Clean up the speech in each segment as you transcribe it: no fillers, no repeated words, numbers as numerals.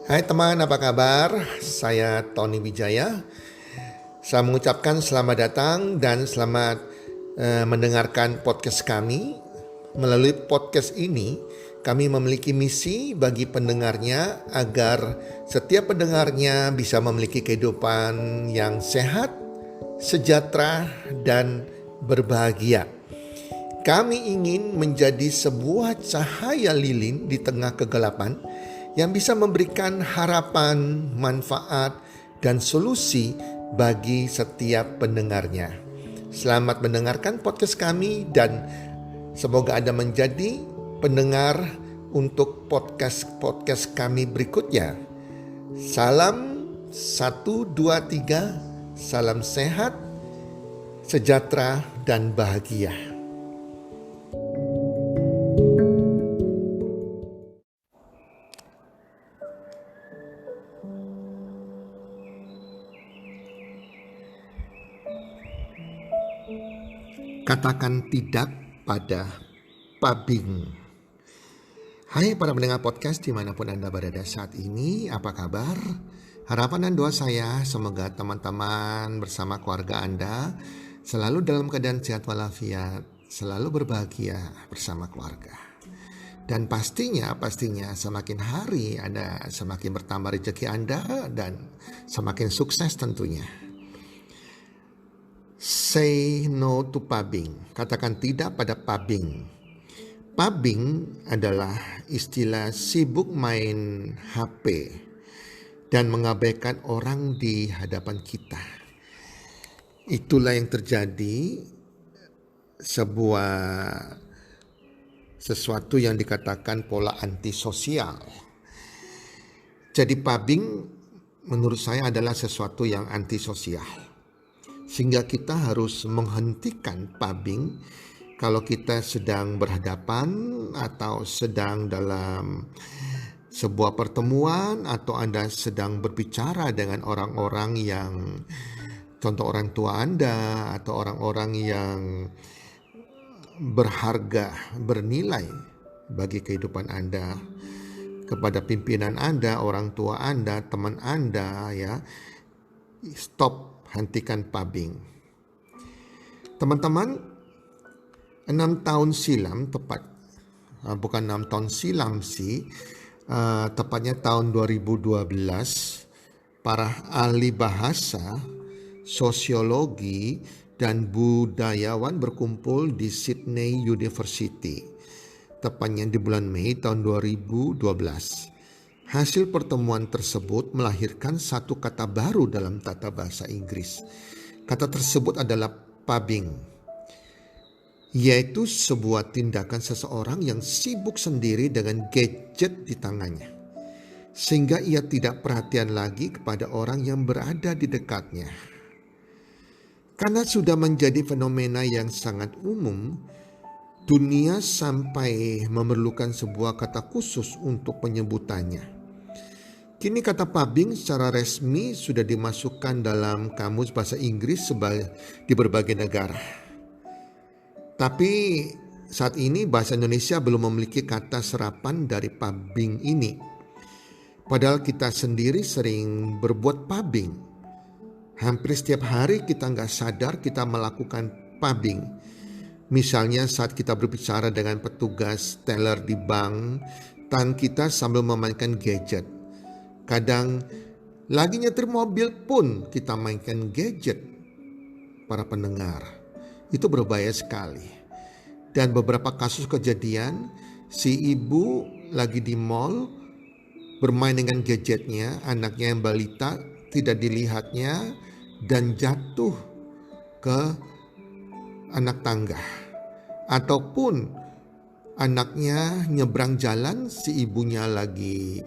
Hai teman, apa kabar? Saya Tony Wijaya. Saya mengucapkan selamat datang dan selamat mendengarkan podcast kami. Melalui podcast ini, kami memiliki misi bagi pendengarnya agar setiap pendengarnya bisa memiliki kehidupan yang sehat, sejahtera, dan berbahagia. Kami ingin menjadi sebuah cahaya lilin di tengah kegelapan yang bisa memberikan harapan, manfaat, dan solusi bagi setiap pendengarnya. Selamat mendengarkan podcast kami dan semoga Anda menjadi pendengar untuk podcast kami berikutnya. Salam 1, 2, 3, salam sehat, sejahtera, dan bahagia. Katakan tidak pada pabing. Hai para pendengar podcast dimanapun Anda berada saat ini, apa kabar? Harapan dan doa saya semoga teman-teman bersama keluarga Anda selalu dalam keadaan sehat walafiat, selalu berbahagia bersama keluarga. Dan pastinya semakin hari Anda semakin bertambah rezeki Anda dan semakin sukses tentunya. Say no to pubbing. Katakan tidak pada pubbing. Pubbing adalah istilah sibuk main HP dan mengabaikan orang di hadapan kita. Itulah yang terjadi, sesuatu yang dikatakan pola antisosial. Jadi pubbing menurut saya adalah sesuatu yang antisosial. Sehingga kita harus menghentikan pubbing kalau kita sedang berhadapan atau sedang dalam sebuah pertemuan atau Anda sedang berbicara dengan orang-orang yang contoh orang tua Anda atau orang-orang yang berharga, bernilai bagi kehidupan Anda, kepada pimpinan Anda, orang tua Anda, teman Anda, ya. Stop. Hentikan pubbing. Teman-teman, 6 tahun silam bukan 6 tahun silam sih, tepatnya tahun 2012, para ahli bahasa, sosiologi, dan budayawan berkumpul di Sydney University, tepatnya di bulan Mei tahun 2012. Hasil pertemuan tersebut melahirkan satu kata baru dalam tata bahasa Inggris. Kata tersebut adalah pubbing, yaitu sebuah tindakan seseorang yang sibuk sendiri dengan gadget di tangannya, sehingga ia tidak perhatian lagi kepada orang yang berada di dekatnya. Karena sudah menjadi fenomena yang sangat umum, dunia sampai memerlukan sebuah kata khusus untuk penyebutannya. Kini kata pubbing secara resmi sudah dimasukkan dalam kamus bahasa Inggris di berbagai negara. Tapi saat ini bahasa Indonesia belum memiliki kata serapan dari pubbing ini. Padahal kita sendiri sering berbuat pubbing. Hampir setiap hari kita nggak sadar kita melakukan pubbing. Misalnya saat kita berbicara dengan petugas teller di bank, tangan kita sambil memainkan gadget. Kadang lagi nyetir mobil pun kita mainkan gadget. Para pendengar, itu berbahaya sekali. Dan beberapa kasus kejadian, si ibu lagi di mall bermain dengan gadgetnya, anaknya yang balita tidak dilihatnya dan jatuh ke anak tangga. Ataupun anaknya nyebrang jalan, si ibunya lagi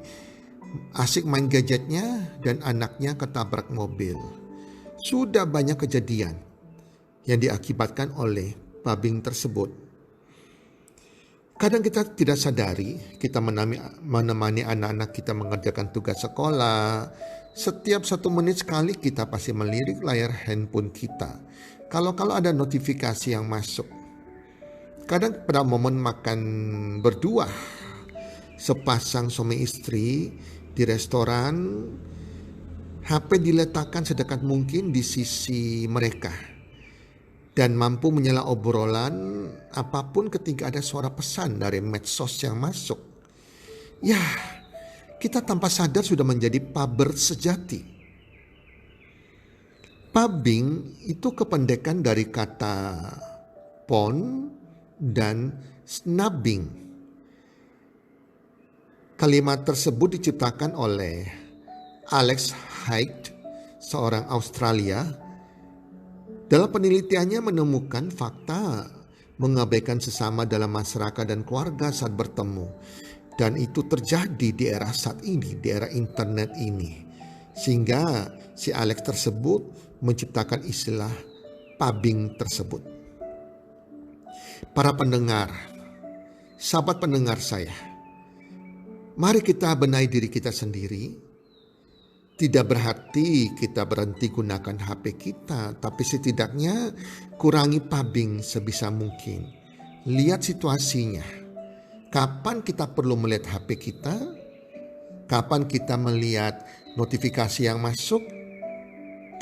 asik main gadgetnya dan anaknya ketabrak mobil. Sudah banyak kejadian yang diakibatkan oleh pubbing tersebut. Kadang kita tidak sadari, kita menemani anak-anak kita mengerjakan tugas sekolah. Setiap 1 menit sekali kita pasti melirik layar handphone kita. Kalau ada notifikasi yang masuk. Kadang pada momen makan berdua, sepasang suami istri Di restoran, HP diletakkan sedekat mungkin di sisi mereka dan mampu menyela obrolan apapun ketika ada suara pesan dari medsos yang masuk. Ya, kita tanpa sadar sudah menjadi puber sejati. Pubbing itu kependekan dari kata porn dan snubbing. Kalimat tersebut diciptakan oleh Alex Haight, seorang Australia. Dalam penelitiannya menemukan fakta mengabaikan sesama dalam masyarakat dan keluarga saat bertemu. Dan itu terjadi di era saat ini, di era internet ini. Sehingga si Alex tersebut menciptakan istilah pubbing tersebut. Para pendengar, sahabat pendengar saya, mari kita benahi diri kita sendiri. Tidak berarti kita berhenti gunakan HP kita, tapi setidaknya kurangi pubbing sebisa mungkin. Lihat situasinya. Kapan kita perlu melihat HP kita? Kapan kita melihat notifikasi yang masuk?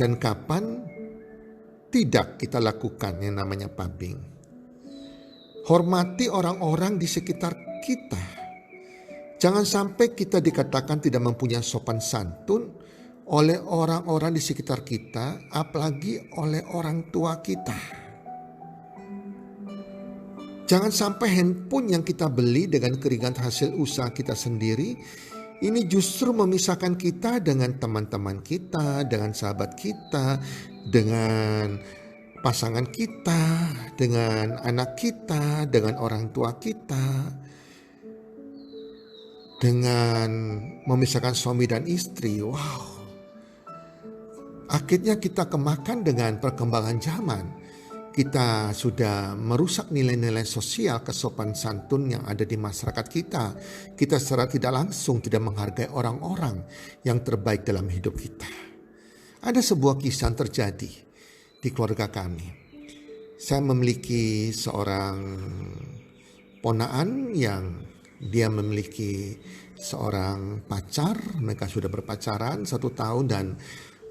Dan kapan tidak kita lakukan yang namanya pubbing? Hormati orang-orang di sekitar kita. Jangan sampai kita dikatakan tidak mempunyai sopan santun oleh orang-orang di sekitar kita, apalagi oleh orang tua kita. Jangan sampai handphone yang kita beli dengan keringat hasil usaha kita sendiri, ini justru memisahkan kita dengan teman-teman kita, dengan sahabat kita, dengan pasangan kita, dengan anak kita, dengan orang tua kita, dengan memisahkan suami dan istri. Wow. Akhirnya kita kemakan dengan perkembangan zaman. Kita sudah merusak nilai-nilai sosial kesopan santun yang ada di masyarakat kita. Kita secara tidak langsung tidak menghargai orang-orang yang terbaik dalam hidup kita. Ada sebuah kisah terjadi di keluarga kami. Saya memiliki seorang ponaan yang dia memiliki seorang pacar. Mereka sudah berpacaran 1 tahun dan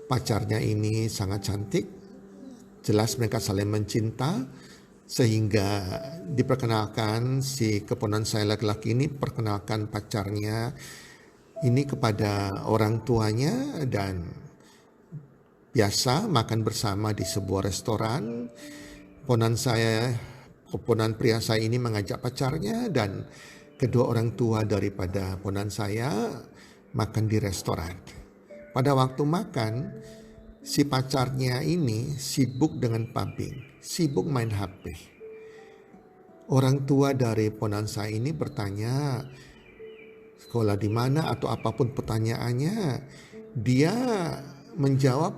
pacarnya ini sangat cantik. Jelas mereka saling mencinta sehingga diperkenalkan si keponakan saya laki-laki ini perkenalkan pacarnya ini kepada orang tuanya dan biasa makan bersama di sebuah restoran. Keponakan pria saya ini mengajak pacarnya dan kedua orang tua daripada ponakan saya makan di restoran. Pada waktu makan, si pacarnya ini sibuk dengan pubbing, sibuk main HP. Orang tua dari ponakan saya ini bertanya sekolah di mana atau apapun pertanyaannya, dia menjawab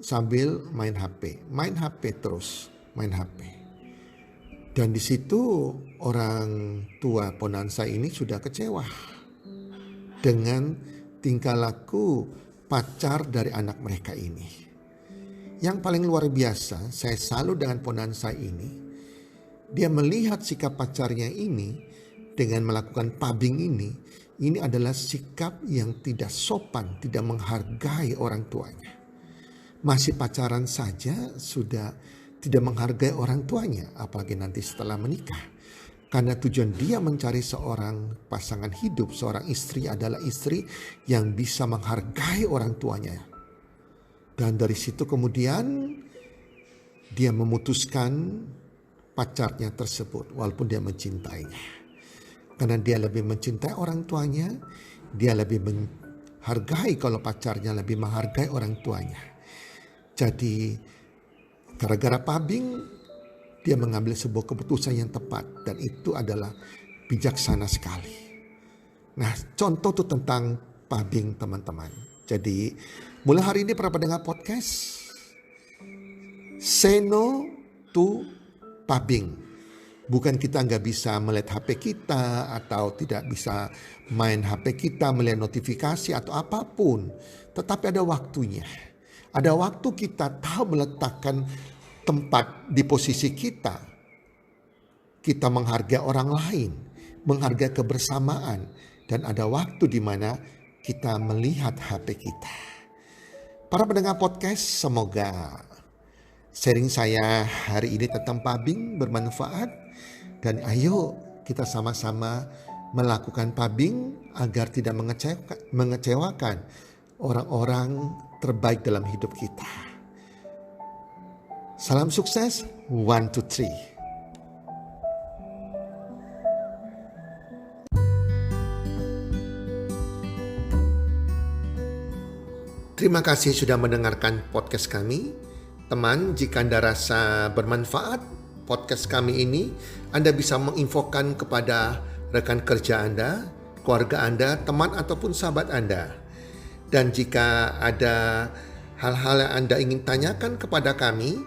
sambil main HP terus, main HP. Dan di situ orang tua ponakan saya ini sudah kecewa dengan tingkah laku pacar dari anak mereka ini. Yang paling luar biasa, saya salut dengan ponakan saya ini. Dia melihat sikap pacarnya ini dengan melakukan pubbing ini adalah sikap yang tidak sopan, tidak menghargai orang tuanya. Masih pacaran saja sudah tidak menghargai orang tuanya, apalagi nanti setelah menikah. Karena tujuan dia mencari seorang pasangan hidup, seorang istri adalah istri yang bisa menghargai orang tuanya. Dan dari situ kemudian dia memutuskan pacarnya tersebut walaupun dia mencintainya. Karena dia lebih mencintai orang tuanya, dia lebih menghargai kalau pacarnya lebih menghargai orang tuanya. Jadi gara-gara pubbing dia mengambil sebuah keputusan yang tepat dan itu adalah bijaksana sekali. Nah, contoh itu tentang pubbing teman-teman. Jadi mulai hari ini para pendengar podcast, say no to pubbing. Bukan kita nggak bisa melihat HP kita atau tidak bisa main HP kita, melihat notifikasi atau apapun. Tetapi ada waktunya. Ada waktu kita tahu meletakkan tempat di posisi kita. Kita menghargai orang lain, menghargai kebersamaan. Dan ada waktu di mana kita melihat HP kita. Para pendengar podcast, semoga sharing saya hari ini tentang pubbing bermanfaat. Dan ayo kita sama-sama melakukan pubbing agar tidak mengecewakan orang-orang terbaik dalam hidup kita. Salam sukses, 1, 2, 3. Terima kasih sudah mendengarkan podcast kami. Teman, jika Anda rasa bermanfaat podcast kami ini, Anda bisa menginfokan kepada rekan kerja Anda, keluarga Anda, teman ataupun sahabat Anda. Dan jika ada hal-hal yang Anda ingin tanyakan kepada kami,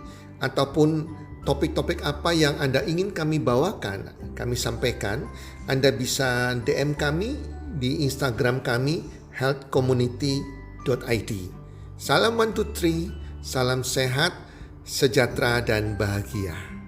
ataupun topik-topik apa yang Anda ingin kami bawakan, kami sampaikan, Anda bisa DM kami di Instagram kami, healthcommunity.id. Salam 1, 2, 3, salam sehat, sejahtera dan bahagia.